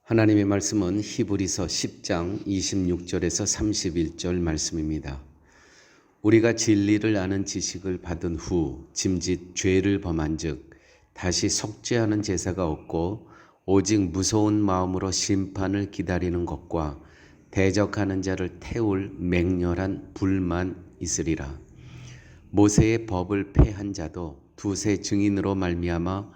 하나님의 말씀은 히브리서 10장 26절에서 31절 말씀입니다. 우리가 진리를 아는 지식을 받은 후 짐짓 죄를 범한 즉 다시 속죄하는 제사가 없고 오직 무서운 마음으로 심판을 기다리는 것과 대적하는 자를 태울 맹렬한 불만 있으리라. 모세의 법을 폐한 자도 두세 증인으로 말미암아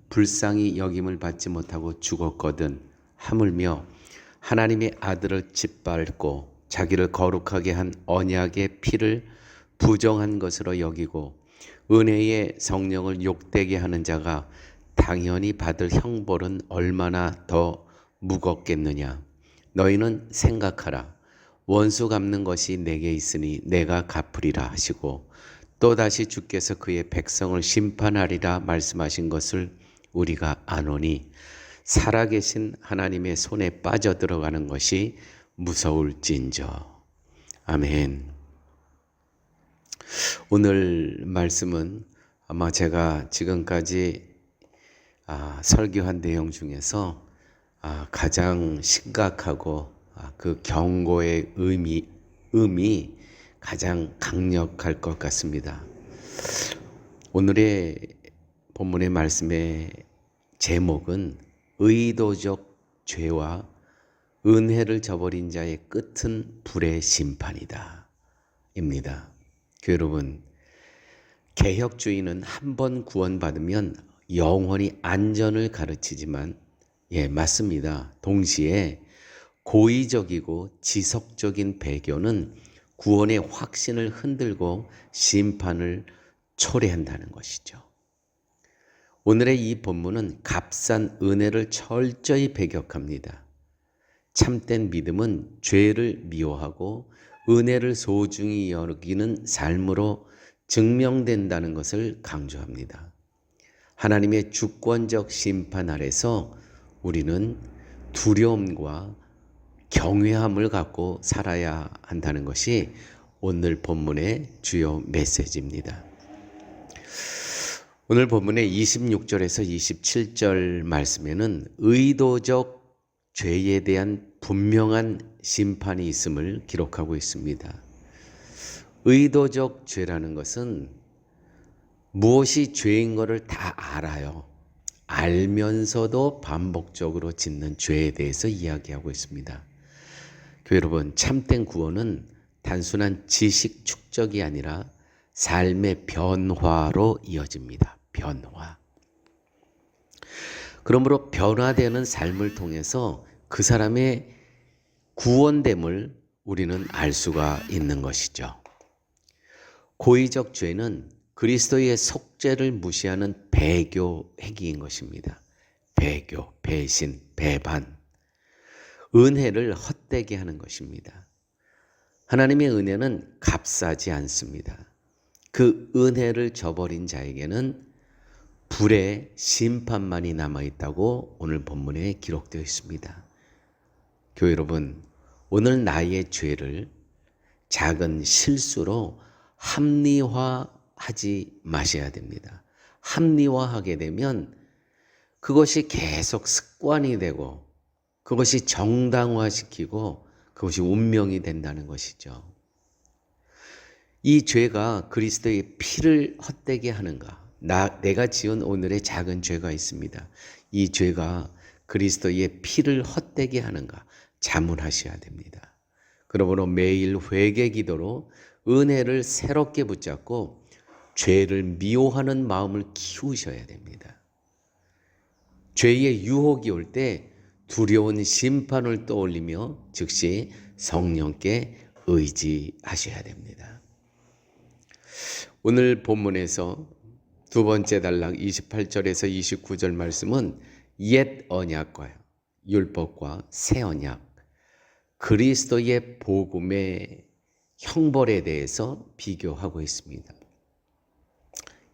불쌍히 여김을 받지 못하고 죽었거든 하물며 하나님의 아들을 짓밟고 자기를 거룩하게 한 언약의 피를 부정한 것으로 여기고 은혜의 성령을 욕되게 하는 자가 당연히 받을 형벌은 얼마나 더 무겁겠느냐. 너희는 생각하라. 원수 갚는 것이 내게 있으니 내가 갚으리라 하시고 또다시 주께서 그의 백성을 심판하리라 말씀하신 것을 우리가 아노니 살아계신 하나님의 손에 빠져들어가는 것이 무서울진저. 아멘. 오늘 말씀은 아마 제가 지금까지 설교한 내용 중에서 가장 심각하고 그 경고의 의미 가장 강력할 것 같습니다. 오늘의 본문의 말씀의 제목은 의도적 죄와 은혜를 저버린 자의 끝은 불의 심판이다 입니다. 여러분, 개혁주의는 한 번 구원받으면 영원히 안전을 가르치지만 맞습니다. 동시에 고의적이고 지속적인 배교는 구원의 확신을 흔들고 심판을 초래한다는 것이죠. 오늘의 이 본문은 값싼 은혜를 철저히 배격합니다. 참된 믿음은 죄를 미워하고 은혜를 소중히 여기는 삶으로 증명된다는 것을 강조합니다. 하나님의 주권적 심판 아래서 우리는 두려움과 경외함을 갖고 살아야 한다는 것이 오늘 본문의 주요 메시지입니다. 오늘 본문의 26절에서 27절 말씀에는 의도적 죄에 대한 분명한 심판이 있음을 기록하고 있습니다. 의도적 죄라는 것은 무엇이 죄인 것을 다 알아요. 알면서도 반복적으로 짓는 죄에 대해서 이야기하고 있습니다. 여러분, 참된 구원은 단순한 지식 축적이 아니라 삶의 변화로 이어집니다. 변화. 그러므로 변화되는 삶을 통해서 그 사람의 구원됨을 우리는 알 수가 있는 것이죠. 고의적 죄는 그리스도의 속죄를 무시하는 배교 행위인 것입니다. 배교, 배신, 배반, 은혜를 헛되게 하는 것입니다. 하나님의 은혜는 값싸지 않습니다. 그 은혜를 저버린 자에게는 불의 심판만이 남아있다고 오늘 본문에 기록되어 있습니다. 교회 여러분, 오늘 나의 죄를 작은 실수로 합리화하지 마셔야 됩니다. 합리화하게 되면 그것이 계속 습관이 되고 그것이 정당화시키고 그것이 운명이 된다는 것이죠. 이 죄가 그리스도의 피를 헛되게 하는가? 내가 지은 오늘의 작은 죄가 있습니다. 이 죄가 그리스도의 피를 헛되게 하는가? 자문하셔야 됩니다. 그러므로 매일 회개 기도로 은혜를 새롭게 붙잡고 죄를 미워하는 마음을 키우셔야 됩니다. 죄의 유혹이 올 때 두려운 심판을 떠올리며 즉시 성령께 의지하셔야 됩니다. 오늘 본문에서 두 번째 단락 28절에서 29절 말씀은 옛 언약과 율법과 새 언약, 그리스도의 복음의 형벌에 대해서 비교하고 있습니다.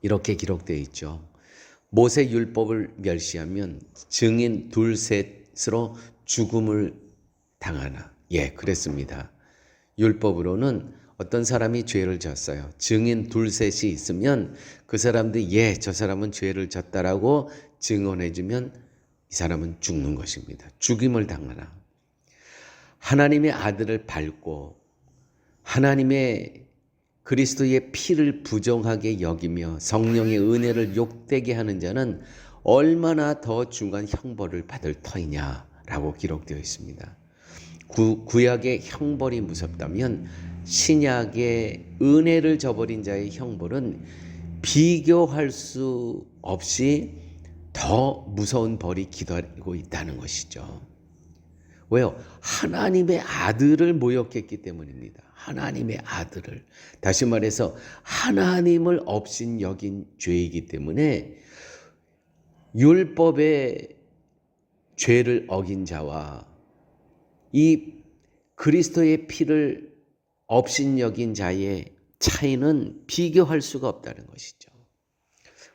이렇게 기록되어 있죠. 모세 율법을 멸시하면 증인 둘셋으로 죽음을 당하나. 그랬습니다. 율법으로는 어떤 사람이 죄를 졌어요. 증인 둘셋이 있으면 그 사람들이 저 사람은 죄를 졌다라고 증언해주면 이 사람은 죽는 것입니다. 죽임을 당하나. 하나님의 아들을 밟고 하나님의 그리스도의 피를 부정하게 여기며 성령의 은혜를 욕되게 하는 자는 얼마나 더 중한 형벌을 받을 터이냐라고 기록되어 있습니다. 구약의 형벌이 무섭다면 신약의 은혜를 저버린 자의 형벌은 비교할 수 없이 더 무서운 벌이 기다리고 있다는 것이죠. 왜요? 하나님의 아들을 모욕했기 때문입니다. 하나님의 아들을. 다시 말해서 하나님을 없인 여긴 죄이기 때문에 율법의 죄를 어긴 자와 이 그리스도의 피를 없인 여긴 자의 차이는 비교할 수가 없다는 것이죠.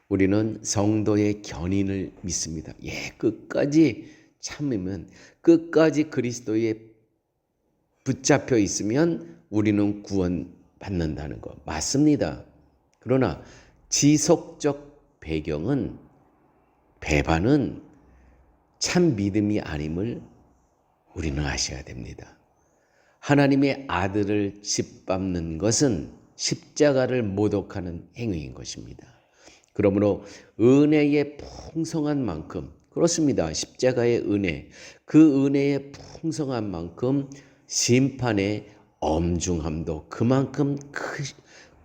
우리는 성도의 견인을 믿습니다. 끝까지 참으면, 끝까지 그리스도에 붙잡혀 있으면 우리는 구원받는다는 것 맞습니다. 그러나 지속적 배반은 참 믿음이 아님을 우리는 아셔야 됩니다. 하나님의 아들을 짓밟는 것은 십자가를 모독하는 행위인 것입니다. 그러므로 은혜의 풍성한 만큼, 그렇습니다. 십자가의 은혜, 그 은혜의 풍성한 만큼 심판의 엄중함도 그만큼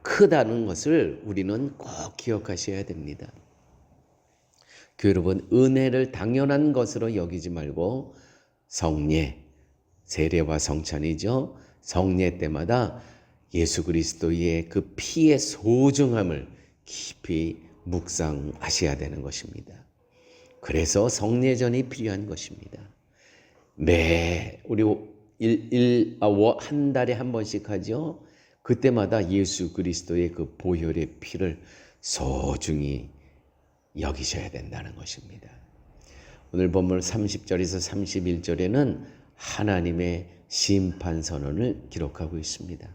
크다는 것을 우리는 꼭 기억하셔야 됩니다. 교회 여러분, 은혜를 당연한 것으로 여기지 말고 성례, 세례와 성찬이죠. 성례 때마다 예수 그리스도의 그 피의 소중함을 깊이 묵상하셔야 되는 것입니다. 그래서 성례전이 필요한 것입니다. 우리 한 달에 한 번씩 하죠. 그때마다 예수 그리스도의 그 보혈의 피를 소중히 여기셔야 된다는 것입니다. 오늘 본문 30절에서 31절에는 하나님의 심판 선언을 기록하고 있습니다.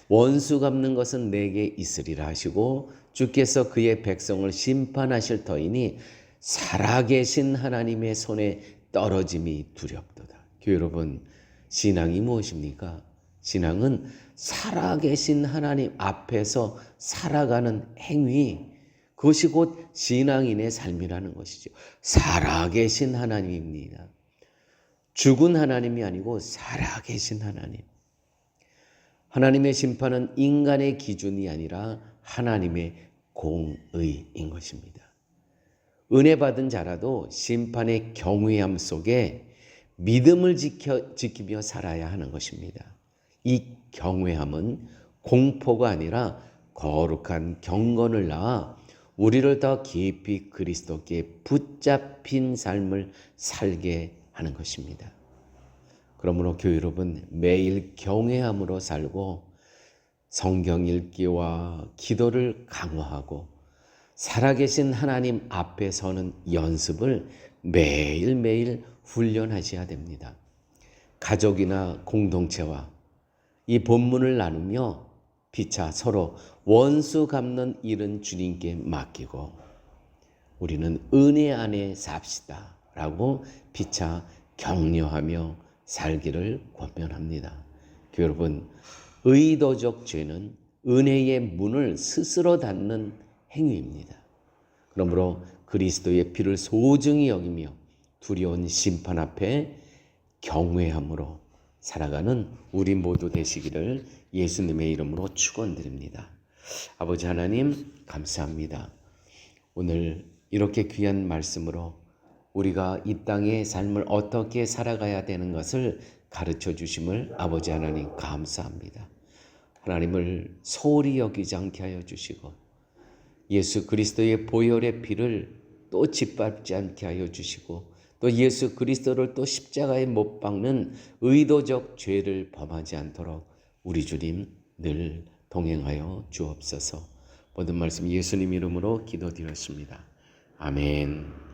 원수 갚는 것은 내게 있으리라 하시고 주께서 그의 백성을 심판하실 터이니 살아계신 하나님의 손에 떨어짐이 두렵도다. 교회 여러분, 신앙이 무엇입니까? 신앙은 살아계신 하나님 앞에서 살아가는 행위, 그것이 곧 신앙인의 삶이라는 것이죠. 살아계신 하나님입니다. 죽은 하나님이 아니고 살아계신 하나님. 하나님의 심판은 인간의 기준이 아니라 하나님의 공의인 것입니다. 은혜 받은 자라도 심판의 경외함 속에 믿음을 지키며 살아야 하는 것입니다. 이 경외함은 공포가 아니라 거룩한 경건을 낳아 우리를 더 깊이 그리스도께 붙잡힌 삶을 살게 하는 것입니다. 그러므로 교회 여러분, 매일 경외함으로 살고 성경 읽기와 기도를 강화하고 살아계신 하나님 앞에 서는 연습을 매일매일 훈련하셔야 됩니다. 가족이나 공동체와 이 본문을 나누며 피차 서로 원수 갚는 일은 주님께 맡기고 우리는 은혜 안에 삽시다 라고 피차 격려하며 살기를 권면합니다. 여러분, 의도적 죄는 은혜의 문을 스스로 닫는 행위입니다. 그러므로 그리스도의 피를 소중히 여기며 두려운 심판 앞에 경외함으로 살아가는 우리 모두 되시기를 예수님의 이름으로 축원드립니다. 아버지 하나님, 감사합니다. 오늘 이렇게 귀한 말씀으로 우리가 이 땅의 삶을 어떻게 살아가야 되는 것을 가르쳐 주심을 아버지 하나님 감사합니다. 하나님을 소홀히 여기지 않게 하여 주시고 예수 그리스도의 보혈의 피를 또 짓밟지 않게 하여 주시고 또 예수 그리스도를 또 십자가에 못 박는 의도적 죄를 범하지 않도록 우리 주님 늘 동행하여 주옵소서. 모든 말씀 예수님 이름으로 기도드렸습니다. 아멘.